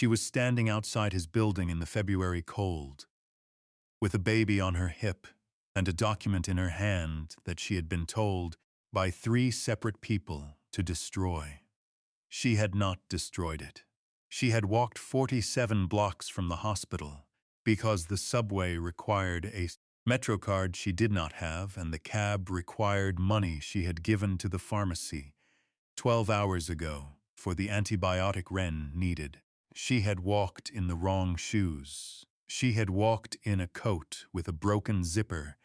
She was standing outside his building in the February cold, with a baby on her hip and a document in her hand that she had been told by 3 separate people to destroy. She had not destroyed it. She had walked 47 blocks from the hospital because the subway required a Metro card she did not have, and the cab required money she had given to the pharmacy 12 hours ago for the antibiotic Ren needed. She had walked in the wrong shoes. She had walked in a coat with a broken zipper,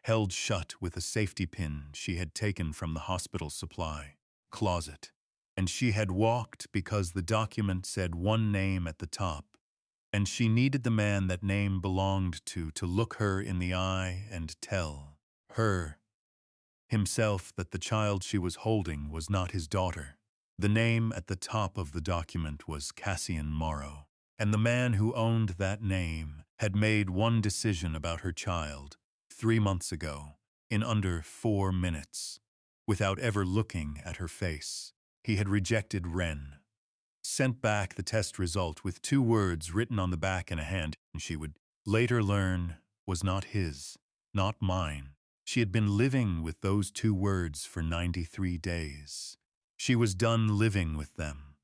held shut with a safety pin she had taken from the hospital supply closet. And she had walked because the document said one name at the top, and she needed the man that name belonged to look her in the eye and tell her himself that the child she was holding was not his daughter. The name at the top of the document was Cassian Morrow, and the man who owned that name had made one decision about her child 3 months ago, in under 4 minutes, without ever looking at her face. He had rejected Ren, sent back the test result with 2 words written on the back in a hand, and she would later learn was not his, not mine. She had been living with those 2 words for 93 days. She was done living with them.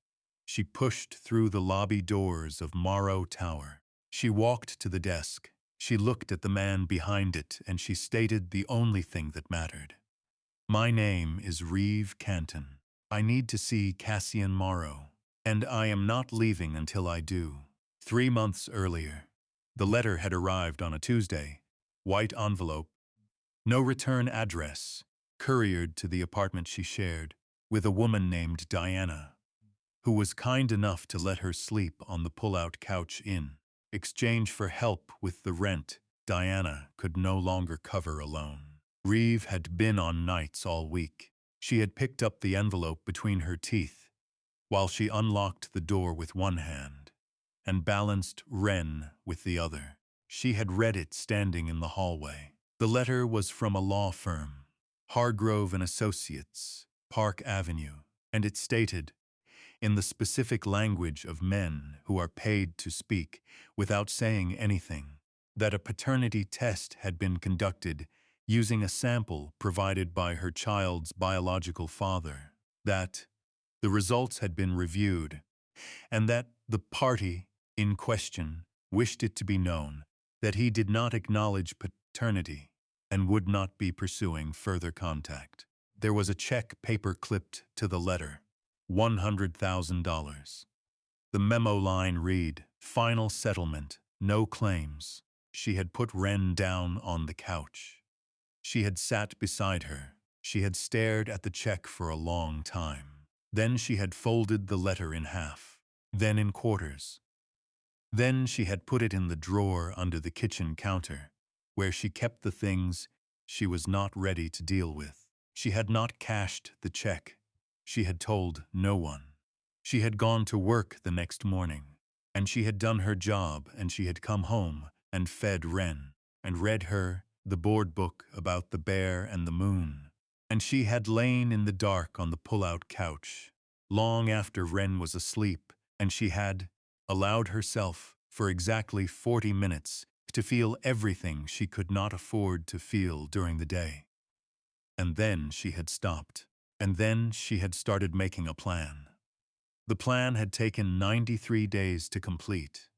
She pushed through the lobby doors of Morrow Tower. She walked to the desk. She looked at the man behind it, and she stated the only thing that mattered. "My name is Reeve Canton. I need to see Cassian Morrow, and I am not leaving until I do." 3 months earlier, the letter had arrived on a Tuesday, white envelope, no return address, couriered to the apartment she shared with a woman named Diana, who was kind enough to let her sleep on the pull-out couch in exchange for help with the rent Diana could no longer cover alone. Reeve had been on nights all week. She had picked up the envelope between her teeth while she unlocked the door with one hand and balanced Ren with the other. She had read it standing in the hallway. The letter was from a law firm, Hargrove and Associates, Park Avenue, and it stated, in the specific language of men who are paid to speak without saying anything, that a paternity test had been conducted using a sample provided by her child's biological father, that the results had been reviewed, and that the party in question wished it to be known that he did not acknowledge paternity and would not be pursuing further contact. There was a check paper-clipped to the letter, $100,000. The memo line read, "Final settlement, no claims." She had put Ren down on the couch. She had sat beside her. She had stared at the check for a long time. Then she had folded the letter in half, then in quarters. Then she had put it in the drawer under the kitchen counter, where she kept the things she was not ready to deal with. She had not cashed the check. She had told no one. She had gone to work the next morning, and she had done her job, and she had come home and fed Ren, and read her the board book about the bear and the moon, and she had lain in the dark on the pull-out couch, long after Ren was asleep, and she had allowed herself for exactly 40 minutes to feel everything she could not afford to feel during the day. And then she had stopped, and then she had started making a plan. The plan had taken 93 days to complete.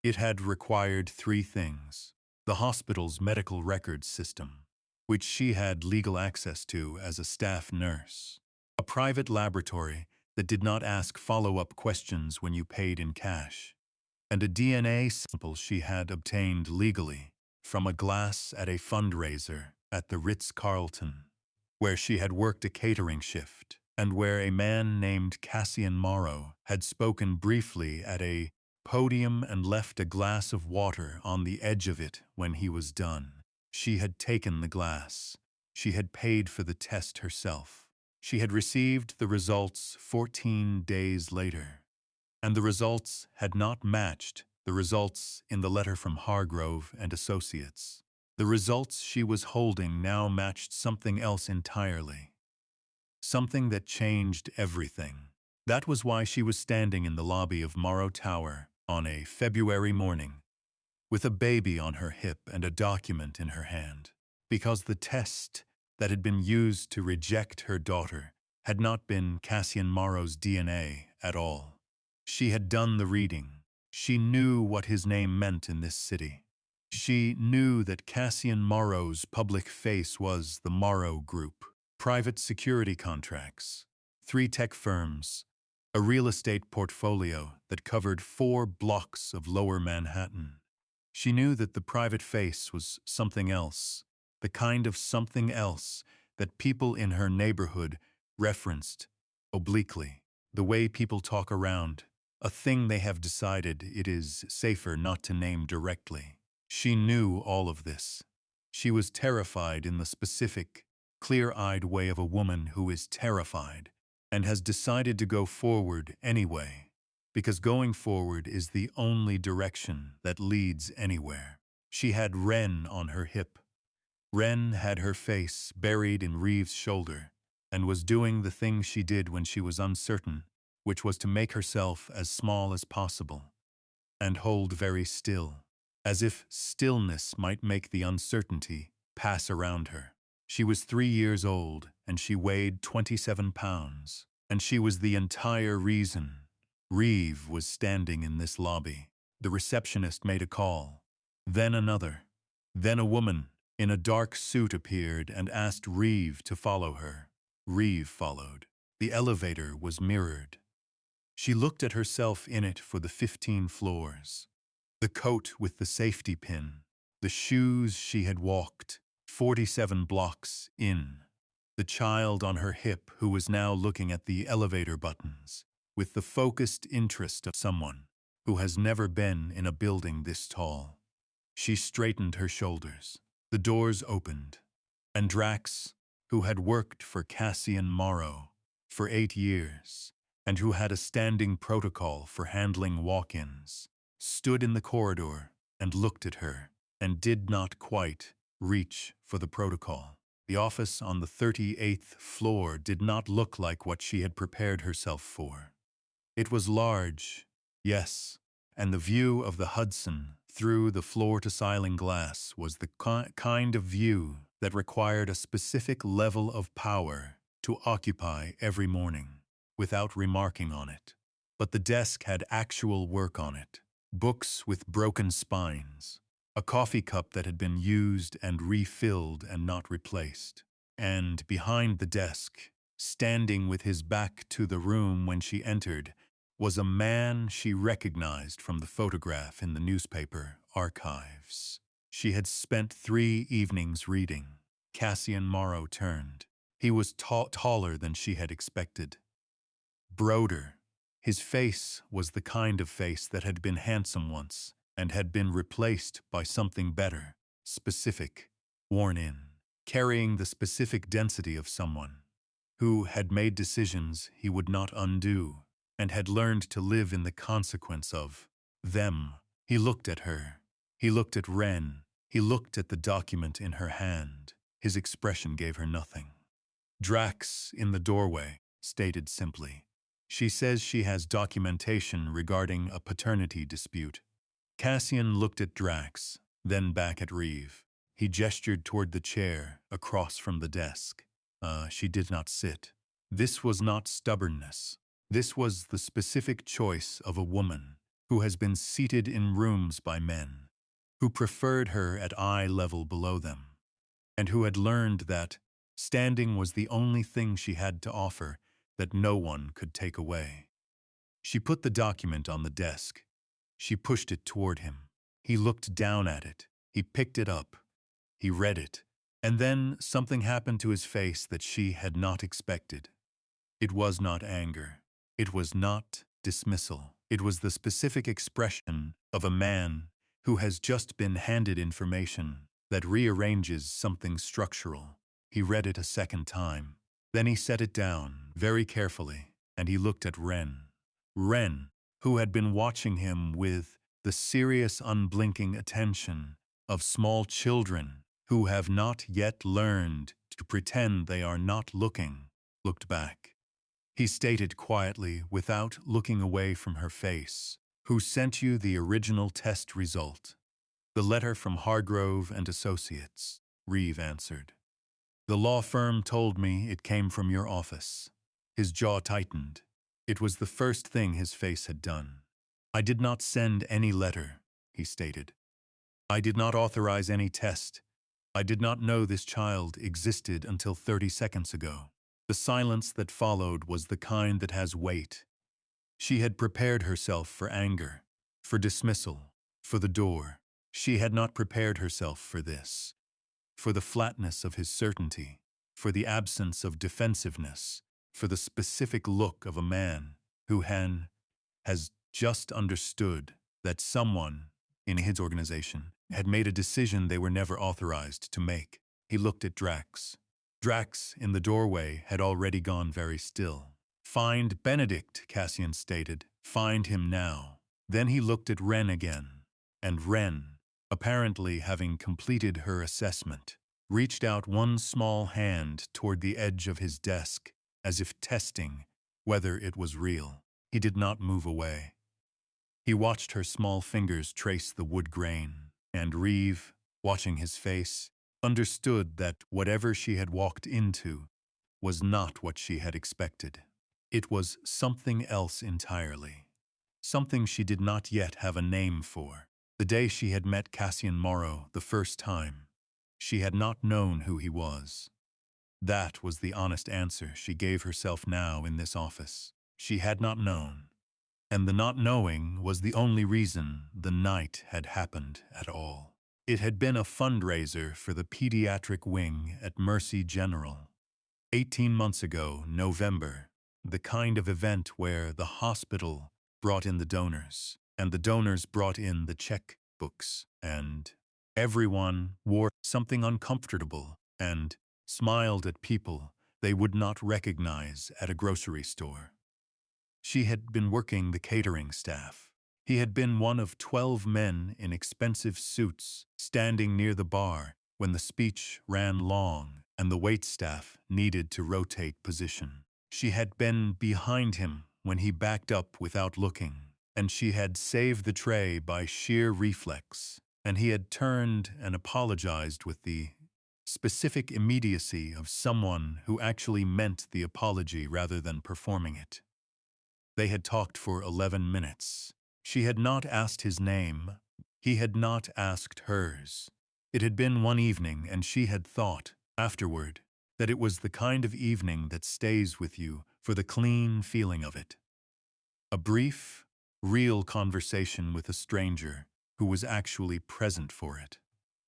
It had required 3 things: the hospital's medical records system, which she had legal access to as a staff nurse, a private laboratory that did not ask follow-up questions when you paid in cash, and a DNA sample she had obtained legally from a glass at a fundraiser at the Ritz-Carlton, where she had worked a catering shift, and where a man named Cassian Morrow had spoken briefly at a podium and left a glass of water on the edge of it when he was done. She had taken the glass. She had paid for the test herself. She had received the results 14 days later, and the results had not matched the results in the letter from Hargrove and Associates. The results she was holding now matched something else entirely, something that changed everything. That was why she was standing in the lobby of Morrow Tower on a February morning, with a baby on her hip and a document in her hand, because the test that had been used to reject her daughter had not been Cassian Morrow's DNA at all. She had done the reading. She knew what his name meant in this city. She knew that Cassian Morrow's public face was the Morrow Group, private security contracts, 3 tech firms, a real estate portfolio that covered 4 blocks of Lower Manhattan. She knew that the private face was something else, the kind of something else that people in her neighborhood referenced obliquely, the way people talk around, a thing they have decided it is safer not to name directly. She knew all of this. She was terrified in the specific, clear-eyed way of a woman who is terrified and has decided to go forward anyway, because going forward is the only direction that leads anywhere. She had Ren on her hip. Ren had her face buried in Reeves' shoulder and was doing the thing she did when she was uncertain, which was to make herself as small as possible and hold very still, as if stillness might make the uncertainty pass around her. She was 3 years old, and she weighed 27 pounds, and she was the entire reason Reeve was standing in this lobby. The receptionist made a call, then another. Then a woman in a dark suit appeared and asked Reeve to follow her. Reeve followed. The elevator was mirrored. She looked at herself in it for the 15 floors. The coat with the safety pin, the shoes she had walked 47 blocks in, the child on her hip who was now looking at the elevator buttons with the focused interest of someone who has never been in a building this tall. She straightened her shoulders. The doors opened, and Drax, who had worked for Cassian Morrow for 8 years, and who had a standing protocol for handling walk-ins, stood in the corridor and looked at her, and did not quite reach for the protocol. The office on the 38th floor did not look like what she had prepared herself for. It was large, yes, and the view of the Hudson through the floor-to-ceiling glass was the kind of view that required a specific level of power to occupy every morning without remarking on it. But the desk had actual work on it, books with broken spines, a coffee cup that had been used and refilled and not replaced. And behind the desk, standing with his back to the room when she entered, was a man she recognized from the photograph in the newspaper archives. She had spent 3 evenings reading. Cassian Morrow turned. He was taller than she had expected. Broader. His face was the kind of face that had been handsome once and had been replaced by something better, specific, worn in, carrying the specific density of someone who had made decisions he would not undo and had learned to live in the consequence of them. He looked at her. He looked at Ren. He looked at the document in her hand. His expression gave her nothing. Drax, in the doorway, stated simply, "She says she has documentation regarding a paternity dispute." Cassian looked at Drax, then back at Reeve. He gestured toward the chair across from the desk. She did not sit. This was not stubbornness. This was the specific choice of a woman who has been seated in rooms by men, who preferred her at eye level below them, and who had learned that standing was the only thing she had to offer that no one could take away. She put the document on the desk. She pushed it toward him. He looked down at it. He picked it up. He read it. And then something happened to his face that she had not expected. It was not anger. It was not dismissal. It was the specific expression of a man who has just been handed information that rearranges something structural. He read it a second time. Then he set it down very carefully, and he looked at Ren. Ren, who had been watching him with the serious, unblinking attention of small children who have not yet learned to pretend they are not looking, looked back. He stated quietly, without looking away from her face, Who sent you the original test result? The letter from Hargrove and Associates, Reeve answered. The law firm told me it came from your office. His jaw tightened. It was the first thing his face had done. I did not send any letter, he stated. I did not authorize any test. I did not know this child existed until 30 seconds ago. The silence that followed was the kind that has weight. She had prepared herself for anger, for dismissal, for the door. She had not prepared herself for this, for the flatness of his certainty, for the absence of defensiveness, for the specific look of a man who has just understood that someone in his organization had made a decision they were never authorized to make. He looked at Drax. Drax, in the doorway, had already gone very still. Find Benedict, Cassian stated. Find him now. Then he looked at Wren again, and Wren, apparently having completed her assessment, reached out one small hand toward the edge of his desk, as if testing whether it was real. He did not move away. He watched her small fingers trace the wood grain, and Reeve, watching his face, understood that whatever she had walked into was not what she had expected. It was something else entirely. Something she did not yet have a name for. The day she had met Cassian Morrow the first time, she had not known who he was. That was the honest answer she gave herself now in this office. She had not known. And the not knowing was the only reason the night had happened at all. It had been a fundraiser for the pediatric wing at Mercy General. 18 months ago, November, the kind of event where the hospital brought in the donors, and the donors brought in the checkbooks, and everyone wore something uncomfortable and smiled at people they would not recognize at a grocery store. She had been working the catering staff. He had been one of 12 men in expensive suits standing near the bar when the speech ran long and the waitstaff needed to rotate position. She had been behind him when he backed up without looking, and she had saved the tray by sheer reflex, and he had turned and apologized with the specific immediacy of someone who actually meant the apology rather than performing it. They had talked for 11 minutes. She had not asked his name. He had not asked hers. It had been one evening, and she had thought, afterward, that it was the kind of evening that stays with you for the clean feeling of it. A brief, real conversation with a stranger who was actually present for it.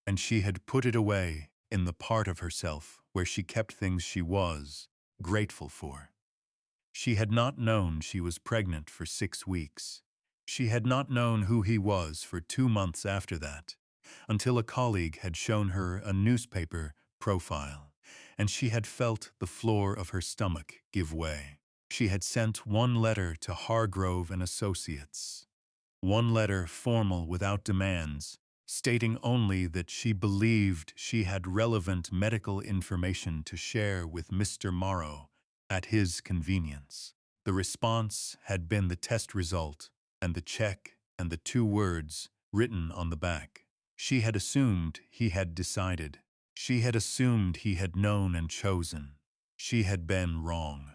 And she had put it away in the part of herself where she kept things she was grateful for. She had not known she was pregnant for 6 weeks. She had not known who he was for 2 months after that, until a colleague had shown her a newspaper profile, and she had felt the floor of her stomach give way. She had sent one letter to Hargrove and Associates, one letter formal without demands, stating only that she believed she had relevant medical information to share with Mr. Morrow at his convenience. The response had been the test result and the check and the 2 words written on the back. She had assumed he had decided. She had assumed he had known and chosen. She had been wrong.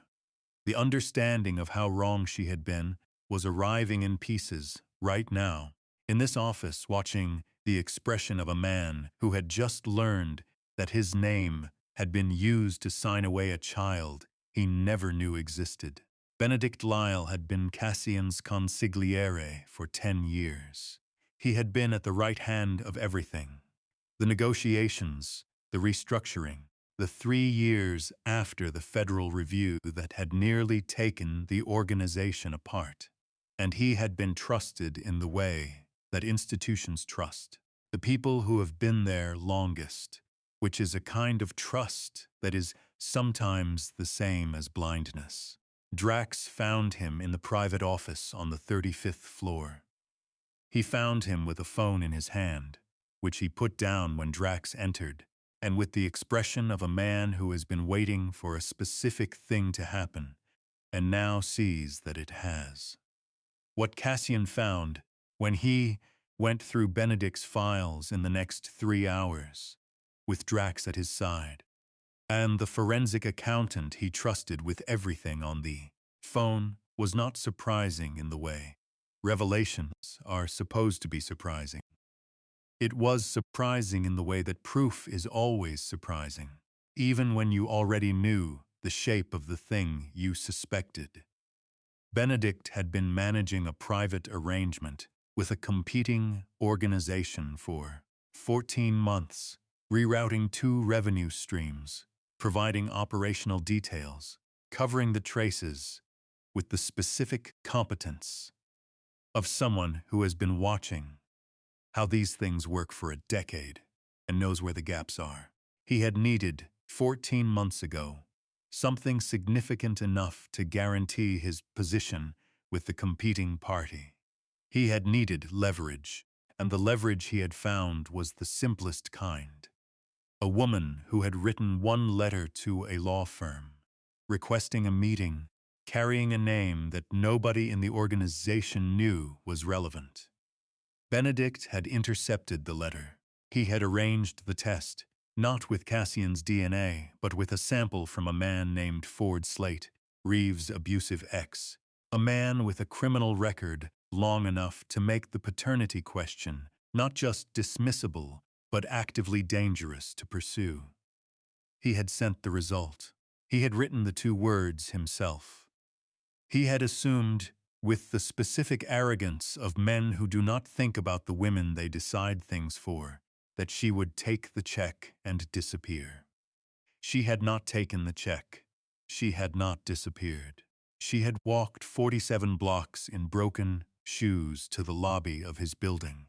The understanding of how wrong she had been was arriving in pieces right now, in this office, watching the expression of a man who had just learned that his name had been used to sign away a child he never knew existed. Benedict Lyle had been Cassian's consigliere for 10 years. He had been at the right hand of everything. The negotiations, the restructuring, the 3 years after the federal review that had nearly taken the organization apart. And he had been trusted in the way that institutions trust. The people who have been there longest, which is a kind of trust that is sometimes the same as blindness. Drax found him in the private office on the 35th floor. He found him with a phone in his hand, which he put down when Drax entered, and with the expression of a man who has been waiting for a specific thing to happen and now sees that it has. What Cassian found when he went through Benedict's files in the next 3 hours, with Drax at his side, and the forensic accountant he trusted with everything on the phone, was not surprising in the way revelations are supposed to be surprising. It was surprising in the way that proof is always surprising, even when you already knew the shape of the thing you suspected. Benedict had been managing a private arrangement with a competing organization for 14 months, rerouting 2 revenue streams, providing operational details, covering the traces with the specific competence of someone who has been watching how these things work for a decade and knows where the gaps are. He had needed, 14 months ago, something significant enough to guarantee his position with the competing party. He had needed leverage, and the leverage he had found was the simplest kind. A woman who had written one letter to a law firm, requesting a meeting, carrying a name that nobody in the organization knew was relevant. Benedict had intercepted the letter. He had arranged the test, not with Cassian's DNA, but with a sample from a man named Ford Slate, Reeves' abusive ex, a man with a criminal record long enough to make the paternity question not just dismissible, but actively dangerous to pursue. He had sent the result. He had written the 2 words himself. He had assumed, with the specific arrogance of men who do not think about the women they decide things for, that she would take the check and disappear. She had not taken the check. She had not disappeared. She had walked 47 blocks in broken shoes to the lobby of his building,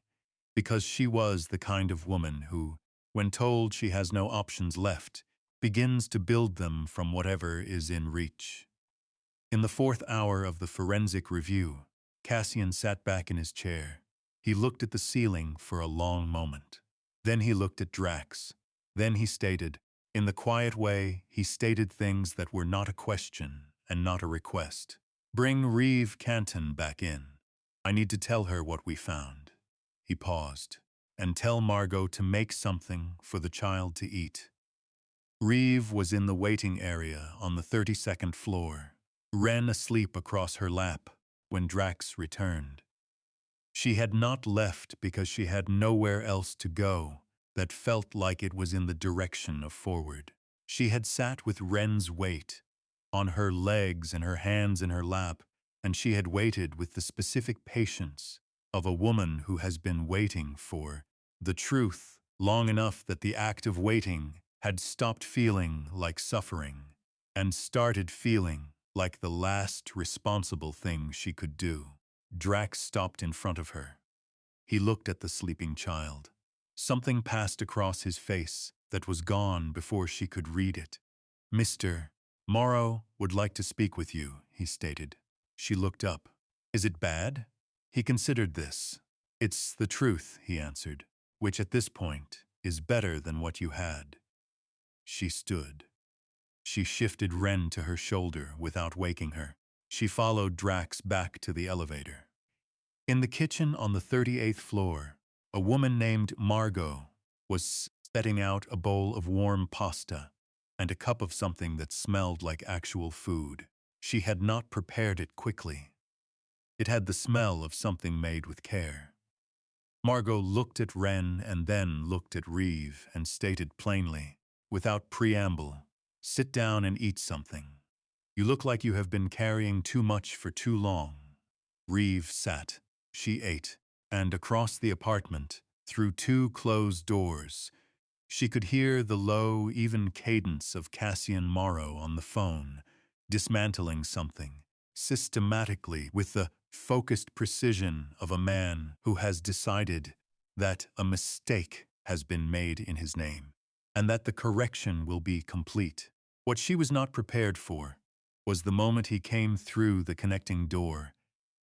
because she was the kind of woman who, when told she has no options left, begins to build them from whatever is in reach. In the 4th hour of the forensic review, Cassian sat back in his chair. He looked at the ceiling for a long moment. Then he looked at Drax. Then he stated, in the quiet way he stated things that were not a question and not a request. Bring Reeve Canton back in. I need to tell her what we found. He paused. And tell Margot to make something for the child to eat. Reeve was in the waiting area on the 32nd floor, Ren asleep across her lap when Drax returned. She had not left because she had nowhere else to go that felt like it was in the direction of forward. She had sat with Ren's weight on her legs and her hands in her lap, and she had waited with the specific patience of a woman who has been waiting for the truth long enough that the act of waiting had stopped feeling like suffering and started feeling like the last responsible thing she could do. Drax stopped in front of her. He looked at the sleeping child. Something passed across his face that was gone before she could read it. Mr. Morrow would like to speak with you, he stated. She looked up. Is it bad? He considered this. It's the truth, he answered, which at this point is better than what you had. She stood. She shifted Ren to her shoulder without waking her. She followed Drax back to the elevator. In the kitchen on the 38th floor, a woman named Margot was setting out a bowl of warm pasta and a cup of something that smelled like actual food. She had not prepared it quickly. It had the smell of something made with care. Margot looked at Ren and then looked at Reeve and stated plainly, without preamble, sit down and eat something. You look like you have been carrying too much for too long. Reeve sat. She ate. And across the apartment, through 2 closed doors, she could hear the low, even cadence of Cassian Morrow on the phone, dismantling something, systematically with the focused precision of a man who has decided that a mistake has been made in his name, and that the correction will be complete. What she was not prepared for was the moment he came through the connecting door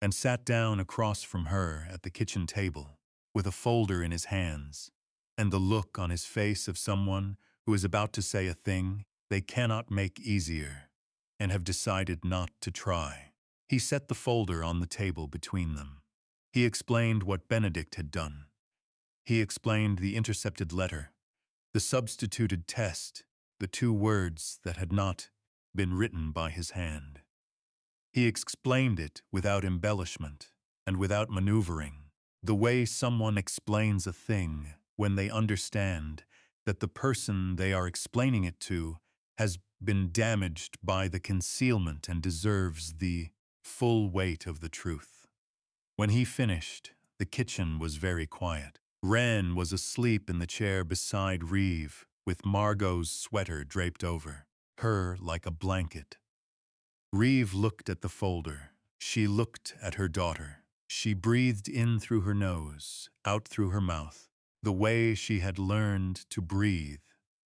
and sat down across from her at the kitchen table, with a folder in his hands, and the look on his face of someone who is about to say a thing they cannot make easier, and have decided not to try. He set the folder on the table between them. He explained what Benedict had done. He explained the intercepted letter, the substituted test, the 2 words that had not been written by his hand. He explained it without embellishment and without maneuvering, the way someone explains a thing when they understand that the person they are explaining it to has been damaged by the concealment and deserves the full weight of the truth. When he finished, the kitchen was very quiet. Wren was asleep in the chair beside Reeve, with Margot's sweater draped over her like a blanket. Reeve looked at the folder. She looked at her daughter. She breathed in through her nose, out through her mouth, the way she had learned to breathe.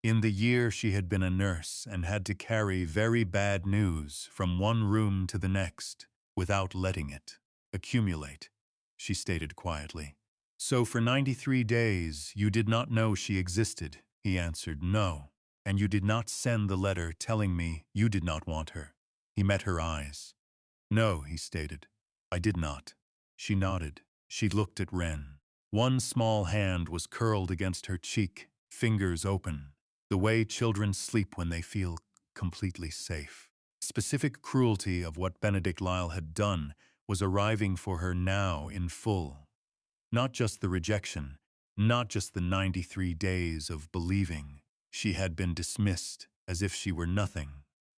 In the year she had been a nurse and had to carry very bad news from one room to the next without letting it accumulate, she stated quietly. So for 93 days you did not know she existed, he answered. No, and you did not send the letter telling me you did not want her. He met her eyes. No, he stated. I did not. She nodded. She looked at Wren. One small hand was curled against her cheek, fingers open, the way children sleep when they feel completely safe. Specific cruelty of what Benedict Lyle had done was arriving for her now in full. Not just the rejection, not just the 93 days of believing she had been dismissed as if she were nothing,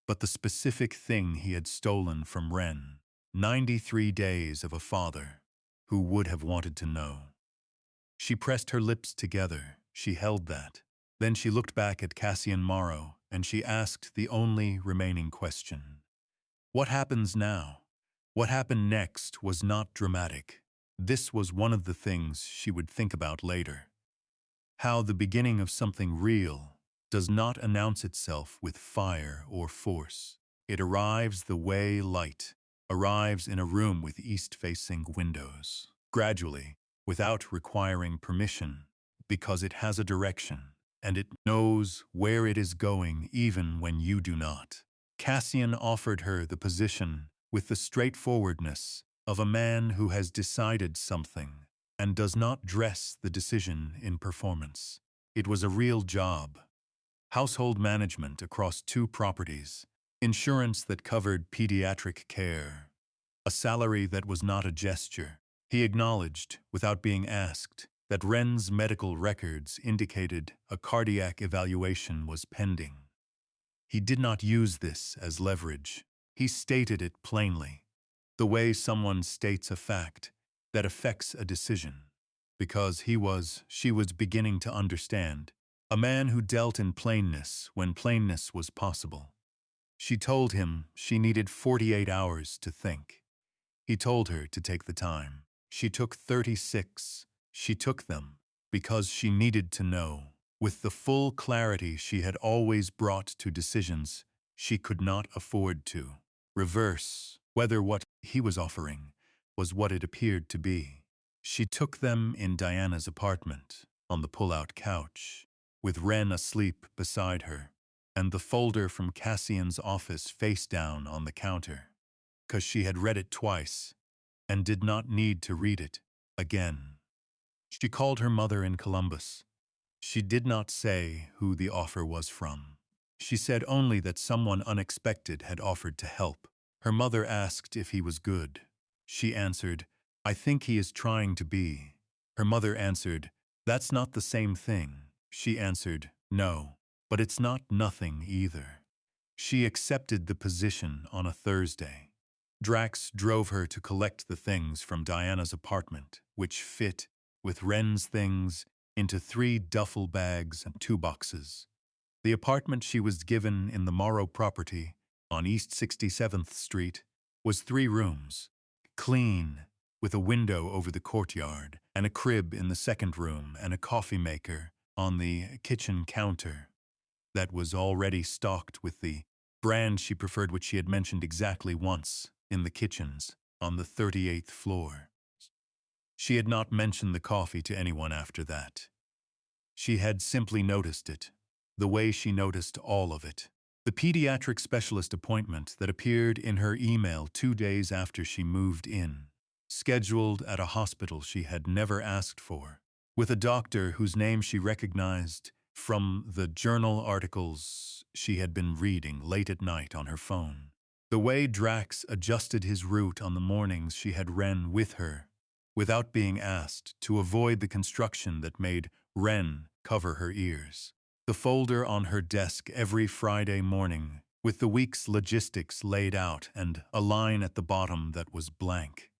but the specific thing he had stolen from Wren. 93 days of a father who would have wanted to know. She pressed her lips together. She held that. Then she looked back at Cassian Morrow, and she asked the only remaining question. What happens now? What happened next was not dramatic. This was one of the things she would think about later. How the beginning of something real does not announce itself with fire or force. It arrives the way light arrives in a room with east-facing windows, gradually, without requiring permission, because it has a direction, and it knows where it is going even when you do not. Cassian offered her the position with the straightforwardness of a man who has decided something and does not dress the decision in performance. It was a real job. Household management across 2 properties, insurance that covered pediatric care, a salary that was not a gesture. He acknowledged, without being asked, that Wren's medical records indicated a cardiac evaluation was pending. He did not use this as leverage. He stated it plainly, the way someone states a fact that affects a decision, because she was beginning to understand, a man who dealt in plainness when plainness was possible. She told him she needed 48 hours to think. He told her to take the time. She took 36. She took them because she needed to know. With the full clarity she had always brought to decisions, she could not afford to reverse whether what he was offering was what it appeared to be. She took them in Diana's apartment, on the pull-out couch, with Wren asleep beside her, and the folder from Cassian's office face down on the counter, 'cause she had read it twice and did not need to read it again. She called her mother in Columbus. She did not say who the offer was from. She said only that someone unexpected had offered to help. Her mother asked if he was good. She answered, I think he is trying to be. Her mother answered, that's not the same thing. She answered, no, but it's not nothing either. She accepted the position on a Thursday. Drax drove her to collect the things from Diana's apartment, which fit, with Wren's things, into 3 duffel bags and 2 boxes. The apartment she was given in the Morrow property, on East 67th Street, was 3 rooms, clean, with a window over the courtyard, and a crib in the 2nd room and a coffee maker on the kitchen counter that was already stocked with the brand she preferred, which she had mentioned exactly once in the kitchens on the 38th floor. She had not mentioned the coffee to anyone after that. She had simply noticed it, the way she noticed all of it. The pediatric specialist appointment that appeared in her email 2 days after she moved in, scheduled at a hospital she had never asked for, with a doctor whose name she recognized from the journal articles she had been reading late at night on her phone. The way Drax adjusted his route on the mornings she had Ren with her, without being asked, to avoid the construction that made Ren cover her ears. The folder on her desk every Friday morning, with the week's logistics laid out and a line at the bottom that was blank,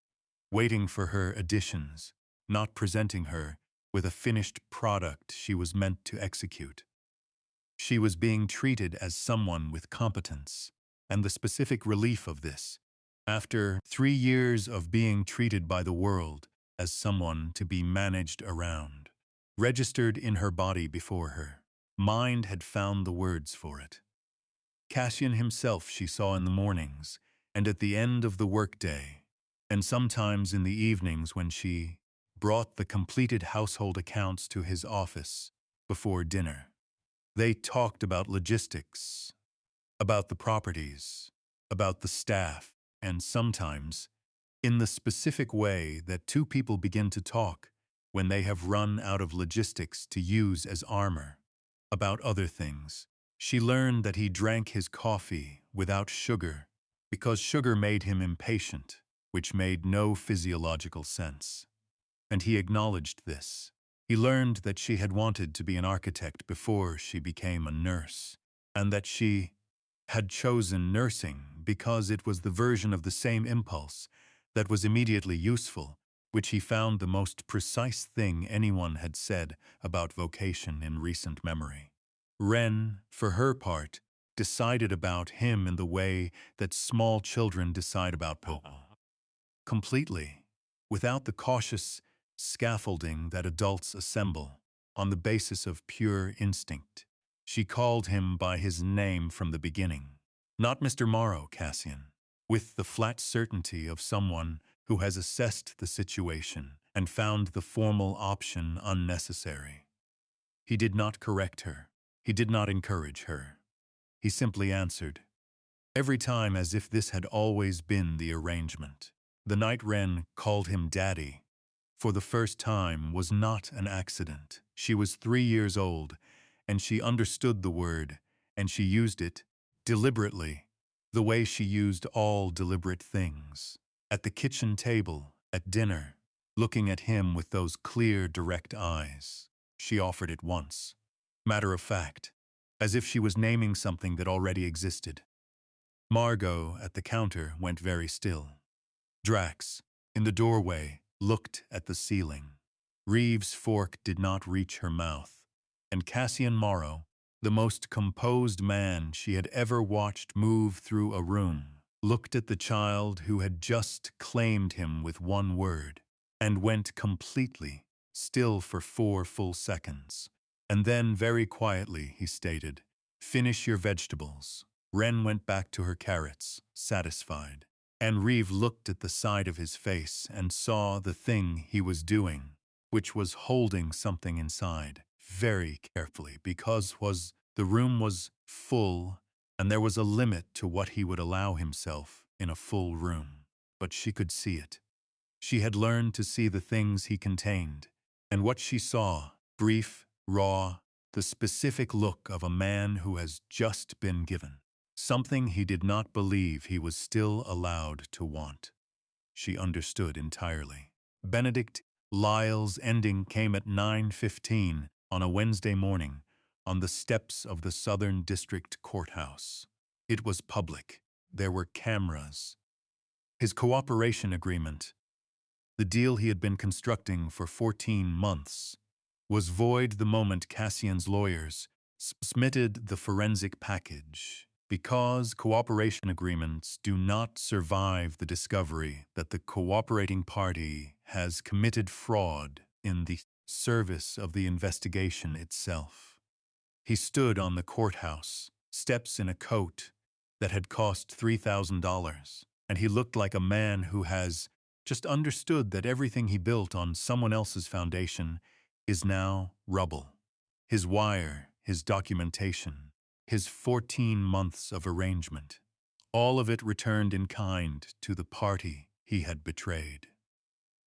waiting for her additions, not presenting her with a finished product she was meant to execute. She was being treated as someone with competence, and the specific relief of this, after 3 years of being treated by the world as someone to be managed around, registered in her body before her. Mind had found the words for it. Cassian himself she saw in the mornings, and at the end of the workday, and sometimes in the evenings when she brought the completed household accounts to his office before dinner. They talked about logistics, about the properties, about the staff, and sometimes, in the specific way that two people begin to talk when they have run out of logistics to use as armor, about other things. She learned that he drank his coffee without sugar because sugar made him impatient, which made no physiological sense. And he acknowledged this. He learned that she had wanted to be an architect before she became a nurse, and that she had chosen nursing because it was the version of the same impulse that was immediately useful, which he found the most precise thing anyone had said about vocation in recent memory. Ren, for her part, decided about him in the way that small children decide about people. Completely, without the cautious scaffolding that adults assemble on the basis of pure instinct. She called him by his name from the beginning. Not Mr. Morrow, Cassian, with the flat certainty of someone who has assessed the situation and found the formal option unnecessary. He did not correct her. He did not encourage her. He simply answered, every time as if this had always been the arrangement. The night Ren called him Daddy for the first time was not an accident. She was 3 years old, and she understood the word, and she used it deliberately, the way she used all deliberate things. At the kitchen table, at dinner, looking at him with those clear, direct eyes. She offered it once, matter of fact, as if she was naming something that already existed. Margot, at the counter, went very still. Drax, in the doorway, looked at the ceiling. Reeves' fork did not reach her mouth, and Cassian Morrow, the most composed man she had ever watched move through a room, looked at the child who had just claimed him with one word, and went completely still for 4 full seconds. And then, very quietly, he stated, "Finish your vegetables." Ren went back to her carrots, satisfied. And Reeve looked at the side of his face and saw the thing he was doing, which was holding something inside, very carefully, because the room was full, and there was a limit to what he would allow himself in a full room. But she could see it. She had learned to see the things he contained, and what she saw, brief, raw, the specific look of a man who has just been given something he did not believe he was still allowed to want. She understood entirely. Benedict Lyle's ending came at 9:15 on a Wednesday morning on the steps of the Southern District Courthouse. It was public. There were cameras. His cooperation agreement, the deal he had been constructing for 14 months, was void the moment Cassian's lawyers submitted the forensic package. Because cooperation agreements do not survive the discovery that the cooperating party has committed fraud in the service of the investigation itself. He stood on the courthouse steps in a coat that had cost $3,000, and he looked like a man who has just understood that everything he built on someone else's foundation is now rubble. His wire, his documentation, his 14 months of arrangement. All of it returned in kind to the party he had betrayed.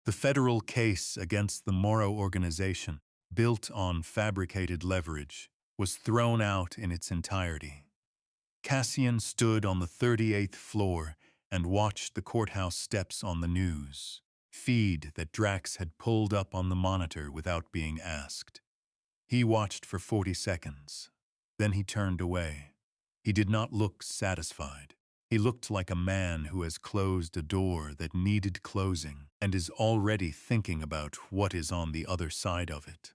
The federal case against the Moro organization, built on fabricated leverage, was thrown out in its entirety. Cassian stood on the 38th floor and watched the courthouse steps on the news feed that Drax had pulled up on the monitor without being asked. He watched for 40 seconds. Then he turned away. He did not look satisfied. He looked like a man who has closed a door that needed closing and is already thinking about what is on the other side of it.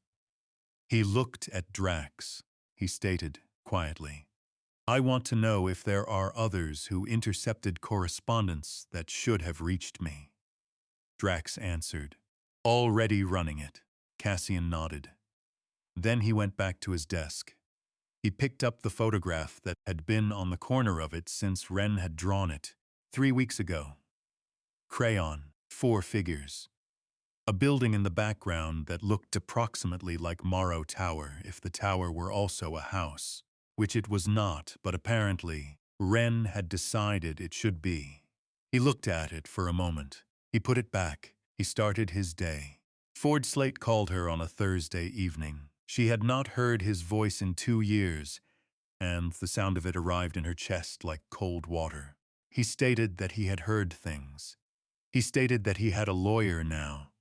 He looked at Drax. He stated quietly, "I want to know if there are others who intercepted correspondence that should have reached me." Drax answered, "Already running it." Cassian nodded. Then he went back to his desk. He picked up the photograph that had been on the corner of it since Ren had drawn it 3 weeks ago. Crayon, 4 figures. A building in the background that looked approximately like Morrow Tower if the tower were also a house, which it was not, but apparently Ren had decided it should be. He looked at it for a moment. He put it back. He started his day. Ford Slate called her on a Thursday evening. She had not heard his voice in 2 years, and the sound of it arrived in her chest like cold water. He stated that he had heard things. He stated that he had a lawyer now.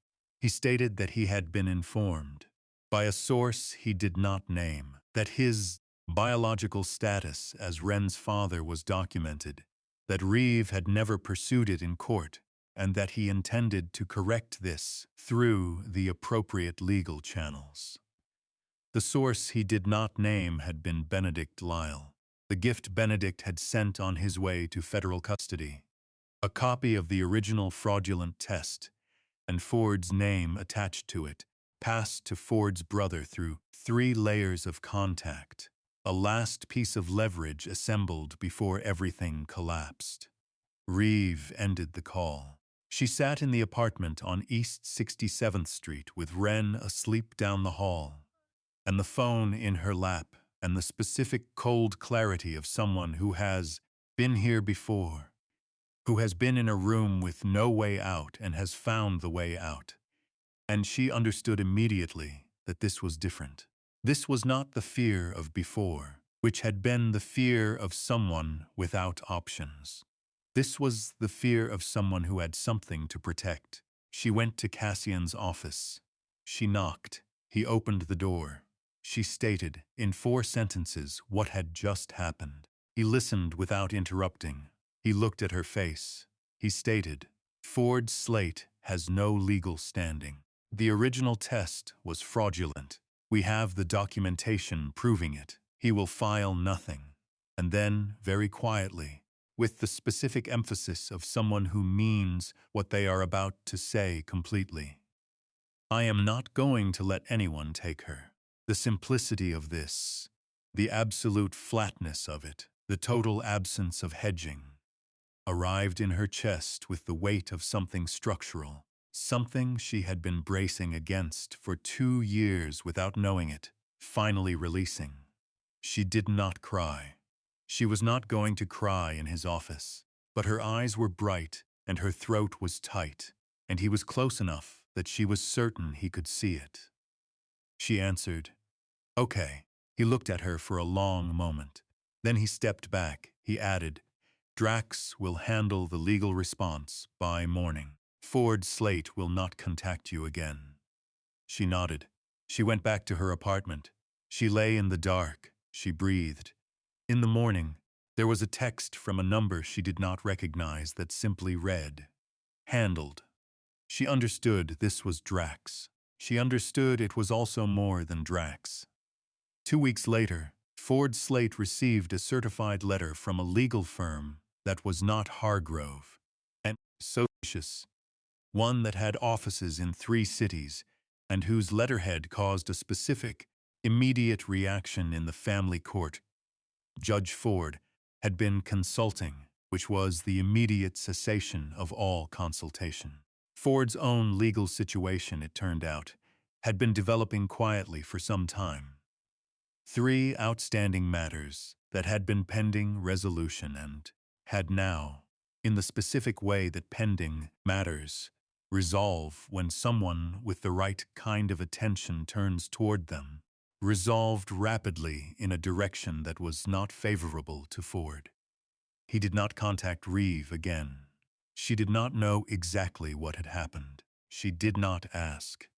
He stated that he had been informed, by a source he did not name, that his biological status as Ren's father was documented, that Reeve had never pursued it in court, and that he intended to correct this through the appropriate legal channels. The source he did not name had been Benedict Lyle, the gift Benedict had sent on his way to federal custody. A copy of the original fraudulent test, and Ford's name attached to it, passed to Ford's brother through 3 layers of contact, a last piece of leverage assembled before everything collapsed. Reeve ended the call. She sat in the apartment on East 67th Street with Ren asleep down the hall, and the phone in her lap, and the specific cold clarity of someone who has been here before, who has been in a room with no way out and has found the way out. And she understood immediately that this was different. This was not the fear of before, which had been the fear of someone without options. This was the fear of someone who had something to protect. She went to Cassian's office. She knocked. He opened the door. She stated, in 4 sentences, what had just happened. He listened without interrupting. He looked at her face. He stated, "Ford Slate has no legal standing. The original test was fraudulent. We have the documentation proving it. He will file nothing." And then, very quietly, with the specific emphasis of someone who means what they are about to say completely, "I am not going to let anyone take her." The simplicity of this, the absolute flatness of it, the total absence of hedging, arrived in her chest with the weight of something structural, something she had been bracing against for 2 years without knowing it, finally releasing. She did not cry. She was not going to cry in his office, but her eyes were bright and her throat was tight, and he was close enough that she was certain he could see it. She answered, "Okay." He looked at her for a long moment. Then he stepped back. He added, "Drax will handle the legal response by morning. Ford Slate will not contact you again." She nodded. She went back to her apartment. She lay in the dark. She breathed. In the morning, there was a text from a number she did not recognize that simply read, "Handled." She understood this was Drax. She understood it was also more than Drax. 2 weeks later, Ford Slate received a certified letter from a legal firm that was not Hargrove, and Associates, one that had offices in 3 cities, and whose letterhead caused a specific, immediate reaction in the family court. Judge Ford had been consulting, which was the immediate cessation of all consultation. Ford's own legal situation, it turned out, had been developing quietly for some time. 3 outstanding matters that had been pending resolution and had now, in the specific way that pending matters resolve when someone with the right kind of attention turns toward them, resolved rapidly in a direction that was not favorable to Ford. He did not contact Reeve again. She did not know exactly what had happened. She did not ask.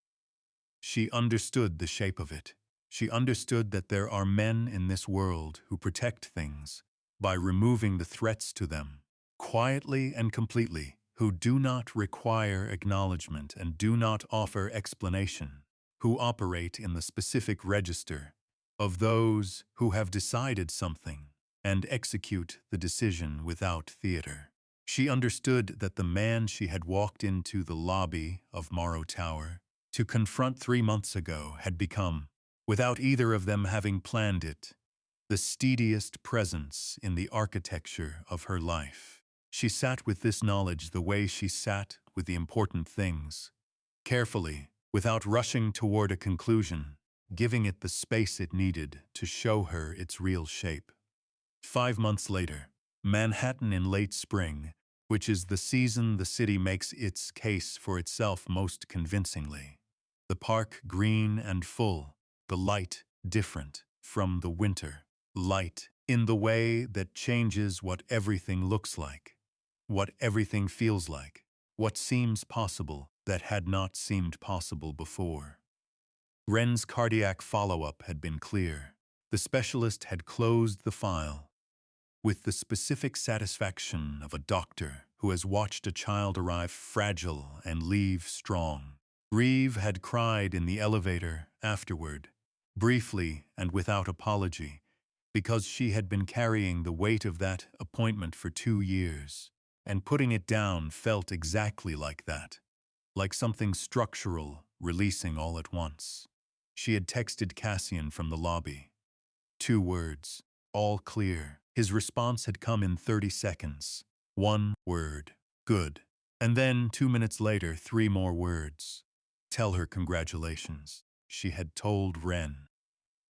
She understood the shape of it. She understood that there are men in this world who protect things by removing the threats to them, quietly and completely, who do not require acknowledgement and do not offer explanation, who operate in the specific register of those who have decided something and execute the decision without theater. She understood that the man she had walked into the lobby of Morrow Tower to confront 3 months ago had become, without either of them having planned it, the steadiest presence in the architecture of her life. She sat with this knowledge the way she sat with the important things, carefully, without rushing toward a conclusion, giving it the space it needed to show her its real shape. 5 months later, Manhattan in late spring, which is the season the city makes its case for itself most convincingly. The park green and full, the light different from the winter light in the way that changes what everything looks like, what everything feels like, what seems possible that had not seemed possible before. Wren's cardiac follow-up had been clear. The specialist had closed the file with the specific satisfaction of a doctor who has watched a child arrive fragile and leave strong. Reeve had cried in the elevator afterward, briefly and without apology, because she had been carrying the weight of that appointment for 2 years, and putting it down felt exactly like that, like something structural releasing all at once. She had texted Cassian from the lobby. 2 words, all clear. His response had come in 30 seconds. 1 word, good. And then 2 minutes later, 3 more words. Tell her congratulations, she had told Wren.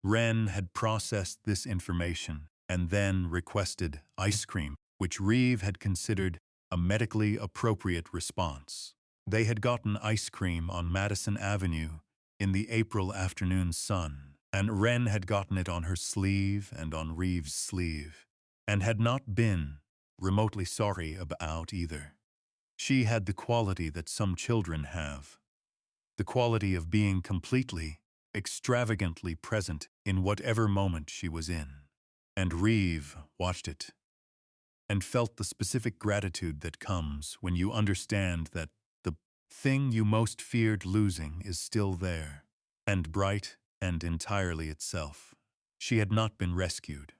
Wren had processed this information and then requested ice cream, which Reeve had considered a medically appropriate response. They had gotten ice cream on Madison Avenue in the April afternoon sun, and Wren had gotten it on her sleeve and on Reeve's sleeve, and had not been remotely sorry about either. She had the quality that some children have, the quality of being completely, extravagantly present in whatever moment she was in. And Reeve watched it and felt the specific gratitude that comes when you understand that the thing you most feared losing is still there, and bright and entirely itself. She had not been rescued.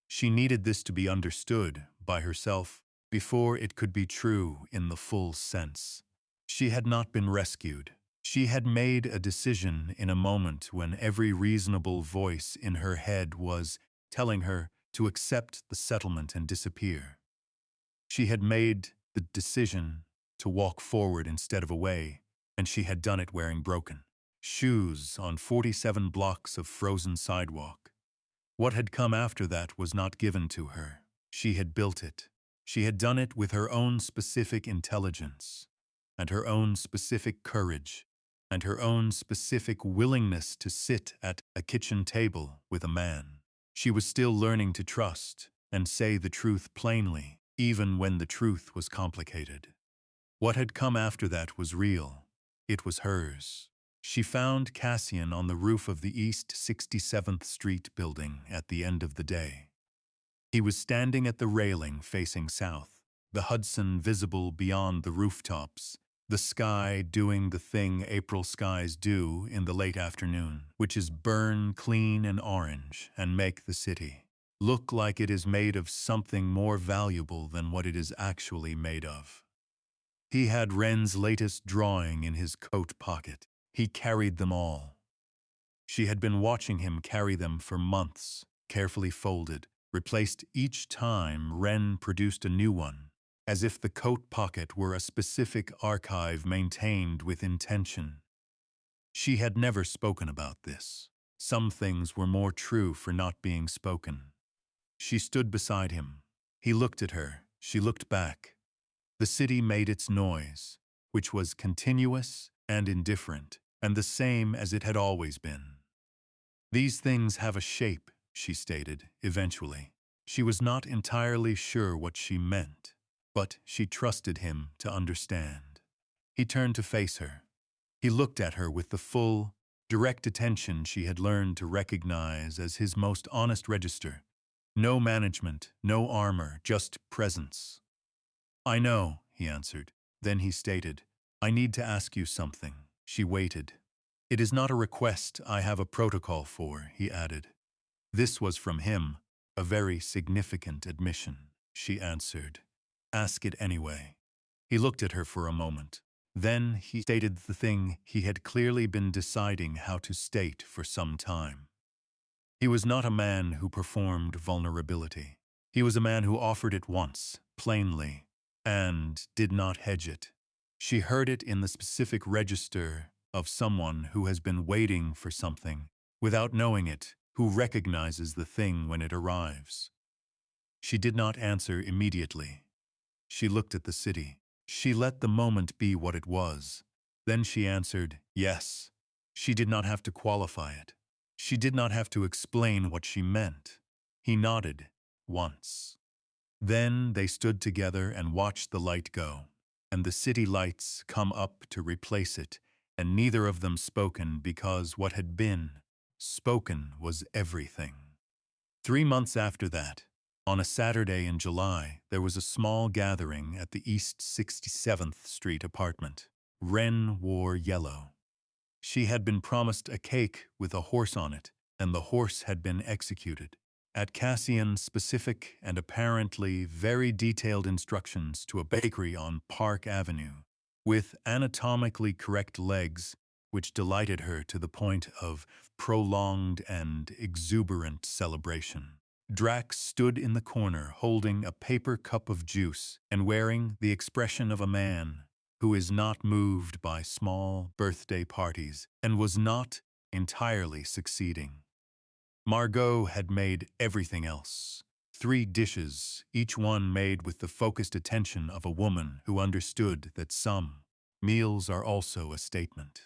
She needed this to be understood by herself before it could be true in the full sense. She had not been rescued. She had made a decision in a moment when every reasonable voice in her head was telling her to accept the settlement and disappear. She had made the decision to walk forward instead of away, and she had done it wearing broken shoes on 47 blocks of frozen sidewalk. What had come after that was not given to her. She had built it. She had done it with her own specific intelligence, and her own specific courage, and her own specific willingness to sit at a kitchen table with a man. She was still learning to trust and say the truth plainly, even when the truth was complicated. What had come after that was real. It was hers. She found Cassian on the roof of the East 67th Street building at the end of the day. He was standing at the railing facing south, the Hudson visible beyond the rooftops, the sky doing the thing April skies do in the late afternoon, which is burn clean and orange and make the city look like it is made of something more valuable than what it is actually made of. He had Wren's latest drawing in his coat pocket. He carried them all. She had been watching him carry them for months, carefully folded, replaced each time Wren produced a new one, as if the coat pocket were a specific archive maintained with intention. She had never spoken about this. Some things were more true for not being spoken. She stood beside him. He looked at her. She looked back. The city made its noise, which was continuous and indifferent, and the same as it had always been. These things have a shape, she stated, eventually. She was not entirely sure what she meant, but she trusted him to understand. He turned to face her. He looked at her with the full, direct attention she had learned to recognize as his most honest register. No management, no armor, just presence. "I know," he answered. Then he stated, "I need to ask you something." She waited. "It is not a request I have a protocol for," he added. This was from him, a very significant admission. She answered, "Ask it anyway." He looked at her for a moment. Then he stated the thing he had clearly been deciding how to state for some time. He was not a man who performed vulnerability. He was a man who offered it once, plainly, and did not hedge it. She heard it in the specific register of someone who has been waiting for something, without knowing it, who recognizes the thing when it arrives. She did not answer immediately. She looked at the city. She let the moment be what it was. Then she answered, yes. She did not have to qualify it. She did not have to explain what she meant. He nodded, once. Then they stood together and watched the light go, and the city lights come up to replace it, and neither of them spoken because what had been spoken was everything. 3 months after that, on a Saturday in July, there was a small gathering at the East 67th Street apartment. Wren wore yellow. She had been promised a cake with a horse on it, and the horse had been executed. At Cassian's specific and apparently very detailed instructions to a bakery on Park Avenue, with anatomically correct legs, which delighted her to the point of prolonged and exuberant celebration. Drax stood in the corner holding a paper cup of juice and wearing the expression of a man who is not moved by small birthday parties and was not entirely succeeding. Margot had made everything else. 3 dishes, each one made with the focused attention of a woman who understood that some meals are also a statement.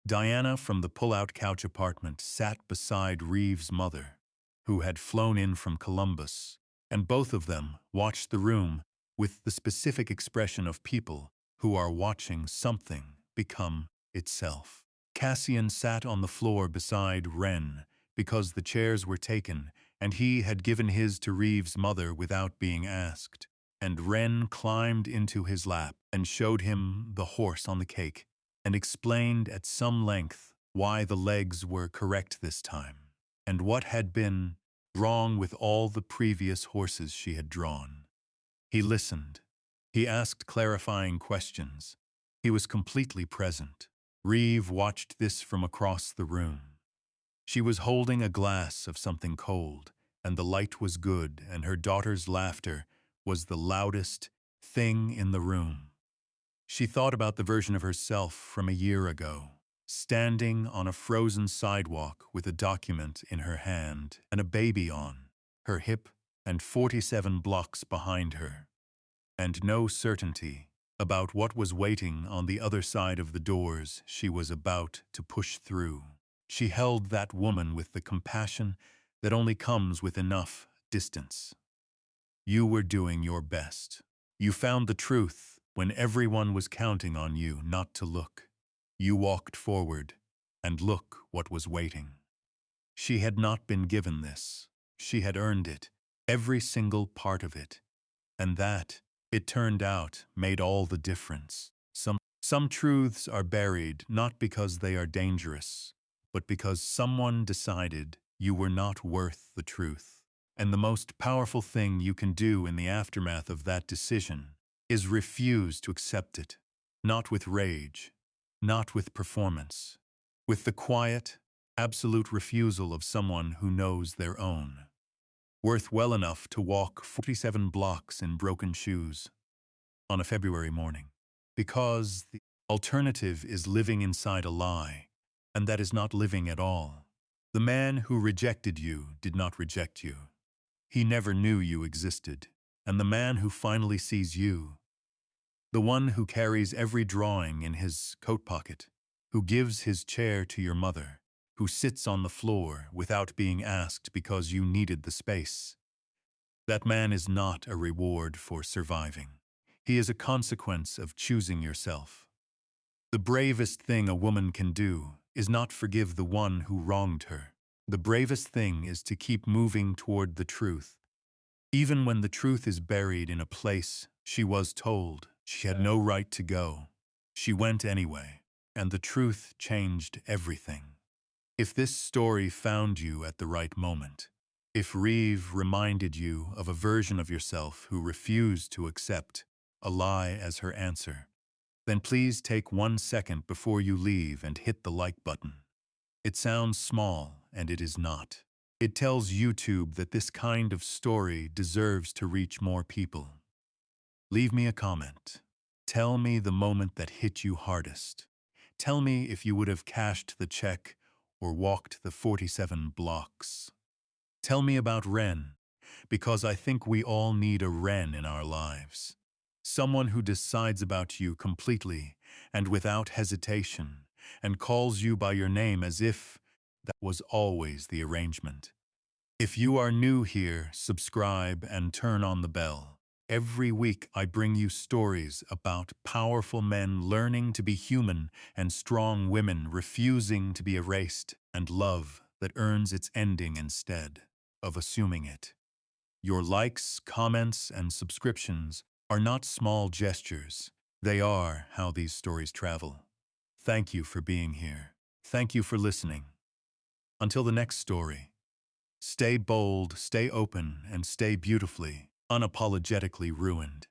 Diana from the pull-out couch apartment sat beside Reeves' mother, who had flown in from Columbus, and both of them watched the room with the specific expression of people who are watching something become itself. Cassian sat on the floor beside Wren because the chairs were taken, and he had given his to Reeves' mother without being asked, and Wren climbed into his lap and showed him the horse on the cake, and explained at some length why the legs were correct this time, and what had been wrong with all the previous horses she had drawn. He listened. He asked clarifying questions. He was completely present. Reeve watched this from across the room. She was holding a glass of something cold, and the light was good, and her daughter's laughter was the loudest thing in the room. She thought about the version of herself from a year ago, standing on a frozen sidewalk with a document in her hand and a baby on her hip and 47 blocks behind her, and no certainty about what was waiting on the other side of the doors she was about to push through. She held that woman with the compassion that only comes with enough distance. You were doing your best. You found the truth when everyone was counting on you not to look. You walked forward, and look what was waiting. She had not been given this. She had earned it, every single part of it. And that, it turned out, made all the difference. Some truths are buried not because they are dangerous, but because someone decided you were not worth the truth. And the most powerful thing you can do in the aftermath of that decision is refuse to accept it, not with rage, not with performance, with the quiet, absolute refusal of someone who knows their own, worth well enough to walk 47 blocks in broken shoes on a February morning, because the alternative is living inside a lie, and that is not living at all. The man who rejected you did not reject you. He never knew you existed. And the man who finally sees you, the one who carries every drawing in his coat pocket, who gives his chair to your mother, who sits on the floor without being asked because you needed the space, that man is not a reward for surviving. He is a consequence of choosing yourself. The bravest thing a woman can do is not forgive the one who wronged her. The bravest thing is to keep moving toward the truth. Even when the truth is buried in a place she was told she had no right to go, she went anyway, and the truth changed everything. If this story found you at the right moment, if Reeve reminded you of a version of yourself who refused to accept a lie as her answer, then please take 1 second before you leave and hit the like button. It sounds small, and it is not. It tells YouTube that this kind of story deserves to reach more people. Leave me a comment. Tell me the moment that hit you hardest. Tell me if you would have cashed the check or walked the 47 blocks. Tell me about Ren, because I think we all need a Ren in our lives. Someone who decides about you completely and without hesitation and calls you by your name as if that was always the arrangement. If you are new here, subscribe and turn on the bell. Every week I bring you stories about powerful men learning to be human and strong women refusing to be erased, and love that earns its ending instead of assuming it. Your likes, comments, and subscriptions are not small gestures. They are how these stories travel. Thank you for being here. Thank you for listening. Until the next story, stay bold, stay open, and stay beautifully, unapologetically ruined.